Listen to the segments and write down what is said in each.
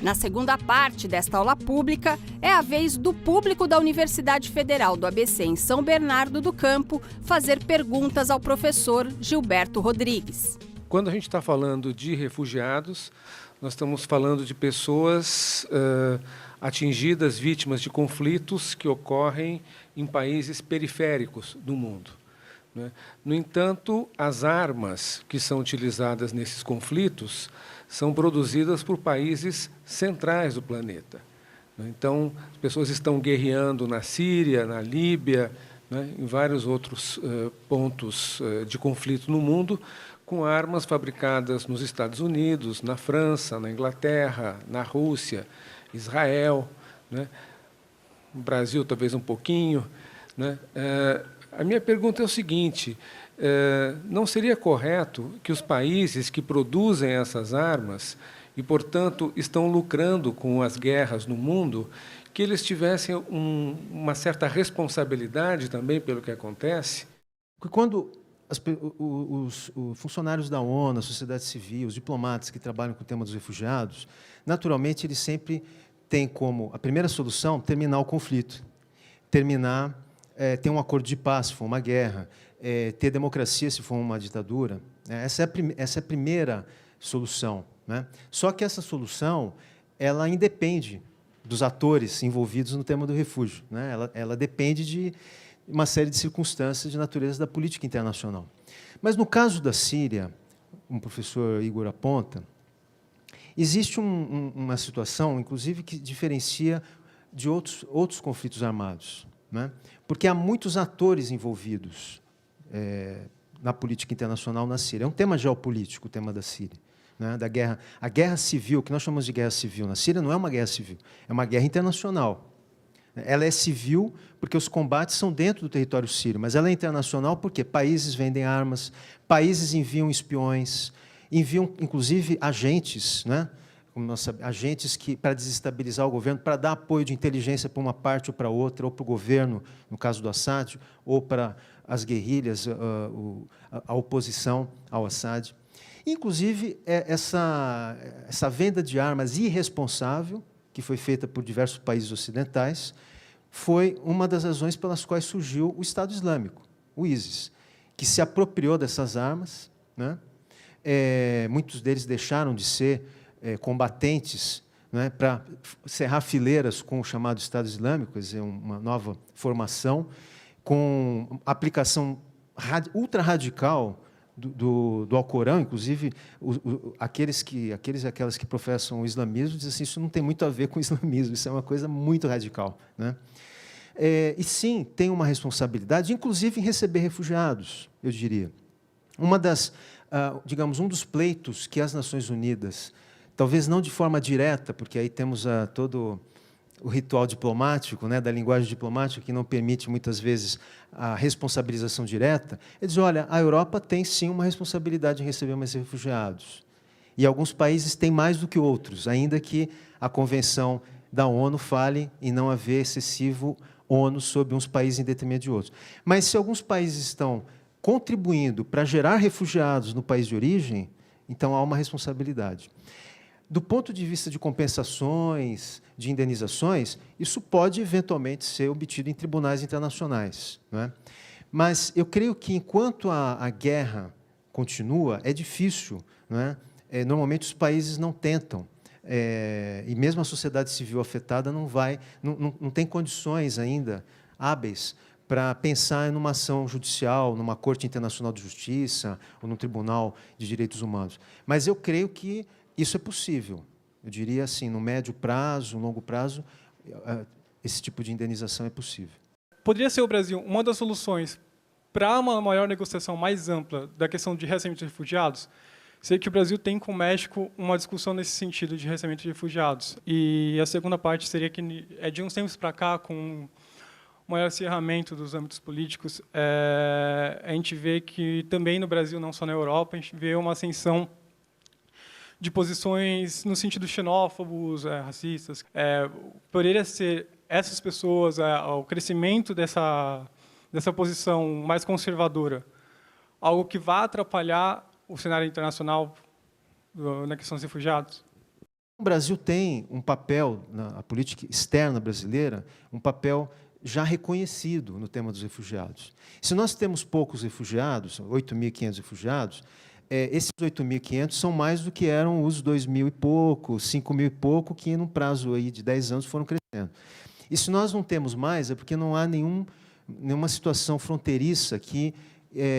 Na segunda parte desta aula pública, é a vez do público da Universidade Federal do ABC em São Bernardo do Campo fazer perguntas ao professor Gilberto Rodrigues. Quando a gente está falando de refugiados, nós estamos falando de pessoas atingidas, vítimas de conflitos que ocorrem em países periféricos do mundo. No entanto, as armas que são utilizadas nesses conflitos são produzidas por países centrais do planeta. Então, as pessoas estão guerreando na Síria, na Líbia, em vários outros pontos de conflito no mundo, com armas fabricadas nos Estados Unidos, na França, na Inglaterra, na Rússia, Israel, no Brasil talvez um pouquinho. A minha pergunta é o seguinte: não seria correto que os países que produzem essas armas e, portanto, estão lucrando com as guerras no mundo, que eles tivessem uma certa responsabilidade também pelo que acontece? Quando os funcionários da ONU, a sociedade civil, os diplomatas que trabalham com o tema dos refugiados, naturalmente, eles sempre têm como a primeira solução terminar o conflito, ter um acordo de paz, se for uma guerra, ter democracia, se for uma ditadura. Essa é a primeira solução. Só que essa solução ela independe dos atores envolvidos no tema do refúgio. Ela depende de uma série de circunstâncias de natureza da política internacional. Mas, no caso da Síria, como o professor Igor aponta, existe uma situação, inclusive, que diferencia de outros conflitos armados. Porque há muitos atores envolvidos na política internacional na Síria. É um tema geopolítico, o tema da Síria. Da guerra. A guerra civil, que nós chamamos de guerra civil na Síria, não é uma guerra civil, é uma guerra internacional. Ela é civil porque os combates são dentro do território sírio, mas ela é internacional porque países vendem armas, países enviam espiões, enviam, inclusive, agentes, como nós sabemos, agentes para desestabilizar o governo, para dar apoio de inteligência para uma parte ou para outra, ou para o governo, no caso do Assad, ou para as guerrilhas, a oposição ao Assad. Inclusive, essa venda de armas irresponsável, que foi feita por diversos países ocidentais, foi uma das razões pelas quais surgiu o Estado Islâmico, o ISIS, que se apropriou dessas armas. Muitos deles deixaram de ser combatentes para cerrar fileiras com o chamado Estado Islâmico, quer dizer, uma nova formação, com aplicação ultra-radical do Alcorão, inclusive aqueles e aquelas que professam o islamismo dizem assim: isso não tem muito a ver com o islamismo, isso é uma coisa muito radical. E sim, tem uma responsabilidade, inclusive em receber refugiados, eu diria. Digamos, um dos pleitos que as Nações Unidas, talvez não de forma direta, porque aí temos todo o ritual diplomático, da linguagem diplomática, que não permite, muitas vezes, a responsabilização direta, é dizer: olha, a Europa tem, sim, uma responsabilidade em receber mais refugiados. E alguns países têm mais do que outros, ainda que a Convenção da ONU fale em não haver excessivo ônus sobre uns países em detrimento de outros. Mas, se alguns países estão contribuindo para gerar refugiados no país de origem, então há uma responsabilidade. Do ponto de vista de compensações, de indenizações, isso pode, eventualmente, ser obtido em tribunais internacionais. Mas eu creio que, enquanto a guerra continua, é difícil. Normalmente, os países não tentam. E mesmo a sociedade civil afetada não tem condições ainda hábeis para pensar numa ação judicial, numa Corte Internacional de Justiça ou num Tribunal de Direitos Humanos. Mas eu creio que isso é possível. Eu diria assim, no médio prazo, no longo prazo, esse tipo de indenização é possível. Poderia ser o Brasil uma das soluções para uma maior negociação mais ampla da questão de recebimento de refugiados? Sei que o Brasil tem com o México uma discussão nesse sentido de recebimento de refugiados. E a segunda parte seria que, de uns tempos para cá, com o maior acirramento dos âmbitos políticos, a gente vê que também no Brasil, não só na Europa, a gente vê uma ascensão de posições no sentido xenófobos, racistas. Poderia ser essas pessoas, o crescimento dessa posição mais conservadora, algo que vá atrapalhar o cenário internacional na questão dos refugiados? O Brasil tem um papel, na política externa brasileira, um papel já reconhecido no tema dos refugiados. Se nós temos poucos refugiados, 8.500 refugiados, esses 8.500 são mais do que eram os 2.000 e pouco, 5.000 e pouco, que, num prazo aí de 10 anos, foram crescendo. E se nós não temos mais, é porque não há nenhuma situação fronteiriça que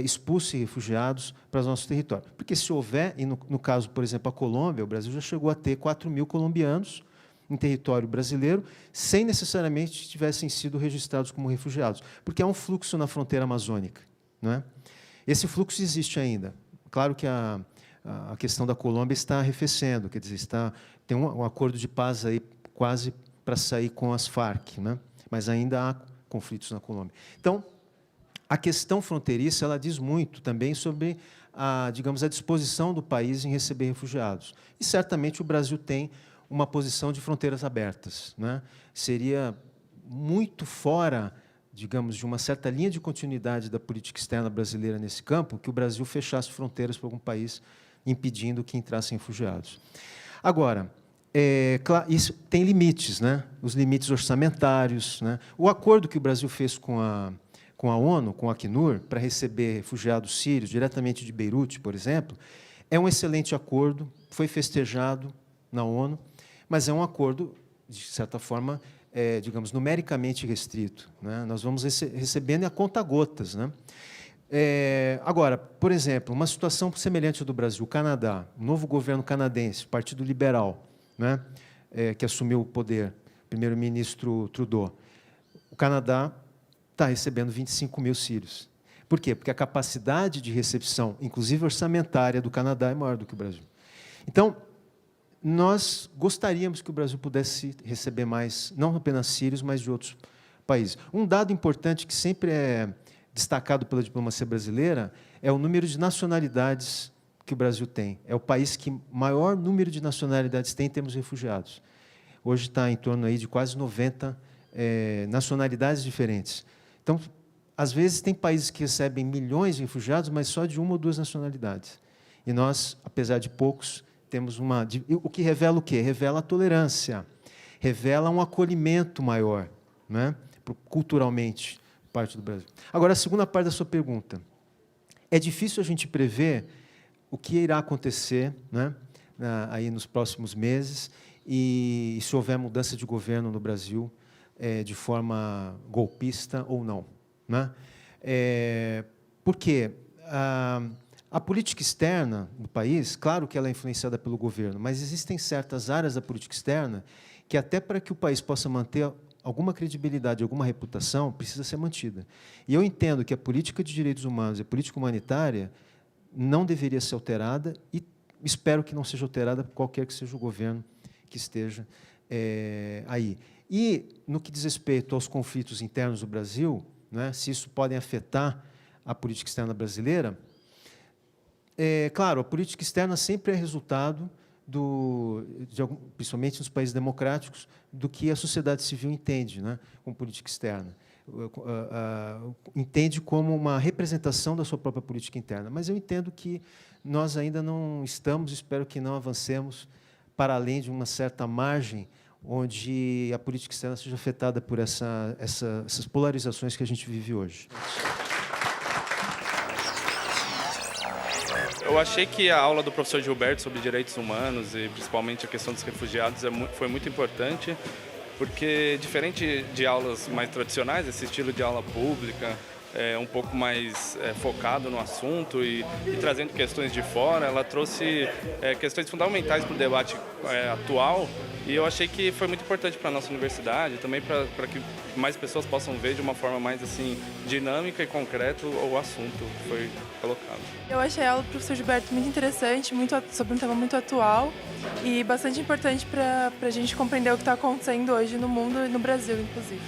expulse refugiados para os nossos territórios. Porque se houver, e no caso, por exemplo, a Colômbia, o Brasil já chegou a ter 4.000 colombianos em território brasileiro, sem necessariamente tivessem sido registrados como refugiados, porque há um fluxo na fronteira amazônica, não é? Esse fluxo existe ainda. Claro que a questão da Colômbia está arrefecendo, quer dizer, tem um acordo de paz aí quase para sair com as Farc, né? Mas ainda há conflitos na Colômbia. Então, a questão fronteiriça ela diz muito também sobre digamos, a disposição do país em receber refugiados. E certamente o Brasil tem uma posição de fronteiras abertas, né? Seria muito fora, digamos, de uma certa linha de continuidade da política externa brasileira nesse campo, que o Brasil fechasse fronteiras para algum país, impedindo que entrassem refugiados. Agora, isso tem limites, né? Os limites orçamentários, né? O acordo que o Brasil fez com a ONU, com a Acnur, para receber refugiados sírios diretamente de Beirute, por exemplo, é um excelente acordo, foi festejado na ONU, mas é um acordo, de certa forma, digamos, numericamente restrito, né? Nós vamos recebendo a conta-gotas, né? Agora, por exemplo, uma situação semelhante à do Brasil, o Canadá, o novo governo canadense, Partido Liberal, né? Que assumiu o poder, primeiro-ministro Trudeau. O Canadá está recebendo 25.000 sírios. Por quê? Porque a capacidade de recepção, inclusive orçamentária, do Canadá é maior do que o Brasil. Então, nós gostaríamos que o Brasil pudesse receber mais, não apenas sírios, mas de outros países. Um dado importante que sempre é destacado pela diplomacia brasileira é o número de nacionalidades que o Brasil tem. É o país que maior número de nacionalidades tem em termos de refugiados. Hoje está em torno aí de quase 90 nacionalidades diferentes. Então, às vezes, tem países que recebem milhões de refugiados, mas só de uma ou duas nacionalidades. E nós, apesar de poucos, temos uma... O que revela o quê? Revela a tolerância, revela um acolhimento maior, né? Culturalmente, parte do Brasil. Agora, a segunda parte da sua pergunta. É difícil a gente prever o que irá acontecer, né, aí nos próximos meses e se houver mudança de governo no Brasil, de forma golpista ou não, né? Por quê? A política externa do país, claro que ela é influenciada pelo governo, mas existem certas áreas da política externa que, até para que o país possa manter alguma credibilidade, alguma reputação, precisa ser mantida. E eu entendo que a política de direitos humanos e a política humanitária não deveria ser alterada e espero que não seja alterada por qualquer que seja o governo que esteja aí. E, no que diz respeito aos conflitos internos do Brasil, né, se isso pode afetar a política externa brasileira, claro, a política externa sempre é resultado, principalmente nos países democráticos, do que a sociedade civil entende, né, com política externa. Entende como uma representação da sua própria política interna. Mas eu entendo que nós ainda não estamos, espero que não avancemos para além de uma certa margem onde a política externa seja afetada por essas polarizações que a gente vive hoje. Eu achei que a aula do professor Gilberto sobre direitos humanos e principalmente a questão dos refugiados foi muito importante, porque diferente de aulas mais tradicionais, esse estilo de aula pública, um pouco mais focado no assunto e trazendo questões de fora, ela trouxe questões fundamentais para o debate atual, e eu achei que foi muito importante para a nossa universidade, também para que mais pessoas possam ver de uma forma mais assim, dinâmica e concreta o assunto que foi colocado. Eu achei a aula do professor Gilberto muito interessante, sobre um tema muito atual e bastante importante para a gente compreender o que está acontecendo hoje no mundo e no Brasil, inclusive.